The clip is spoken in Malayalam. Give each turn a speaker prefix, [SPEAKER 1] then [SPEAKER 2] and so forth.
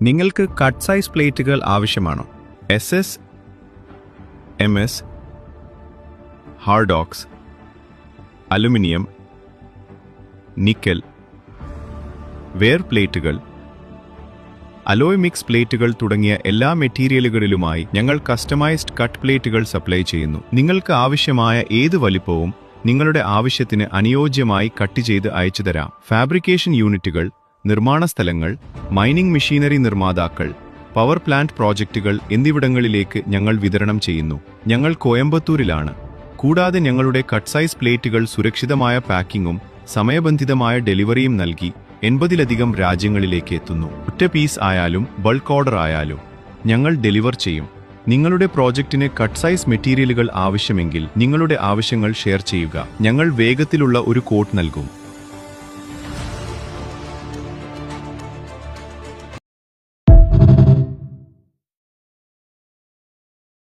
[SPEAKER 1] നിങ്ങൾക്ക് കട്ട് സൈസ് പ്ലേറ്റുകൾ ആവശ്യമാണോ? SS, MS, Hardox, aluminium, nickel, wear പ്ലേറ്റുകൾ, അലോയ് മിക്സ് പ്ലേറ്റുകൾ തുടങ്ങിയ എല്ലാ മെറ്റീരിയലുകളിലുമായി ഞങ്ങൾ കസ്റ്റമൈസ്ഡ് കട്ട് പ്ലേറ്റുകൾ സപ്ലൈ ചെയ്യുന്നു. നിങ്ങൾക്ക് ആവശ്യമായ ഏത് വലിപ്പവും നിങ്ങളുടെ ആവശ്യത്തിന് അനുയോജ്യമായി കട്ട് ചെയ്ത് അയച്ചു തരാം. ഫാബ്രിക്കേഷൻ യൂണിറ്റുകൾ, നിർമ്മാണ സ്ഥലങ്ങൾ, മൈനിംഗ് മെഷീനറി നിർമ്മാതാക്കൾ, പവർ പ്ലാന്റ് പ്രോജക്റ്റുകൾ എന്നിവിടങ്ങളിലേക്ക് ഞങ്ങൾ വിതരണം ചെയ്യുന്നു. ഞങ്ങൾ കോയമ്പത്തൂരിലാണ്. കൂടാതെ ഞങ്ങളുടെ കട്ട് സൈസ് പ്ലേറ്റുകൾ സുരക്ഷിതമായ പാക്കിങ്ങും സമയബന്ധിതമായ ഡെലിവറിയും നൽകി 80-ലധികം രാജ്യങ്ങളിലേക്ക് എത്തുന്നു. ഒറ്റ പീസ് ആയാലും ബൾക്ക് ഓർഡർ ആയാലും ഞങ്ങൾ ഡെലിവർ ചെയ്യും. നിങ്ങളുടെ പ്രോജക്റ്റിന് കട്ട് സൈസ് മെറ്റീരിയലുകൾ ആവശ്യമെങ്കിൽ നിങ്ങളുടെ ആവശ്യങ്ങൾ ഷെയർ ചെയ്യുക. ഞങ്ങൾ വേഗത്തിലുള്ള ഒരു കോട്ട് നൽകും.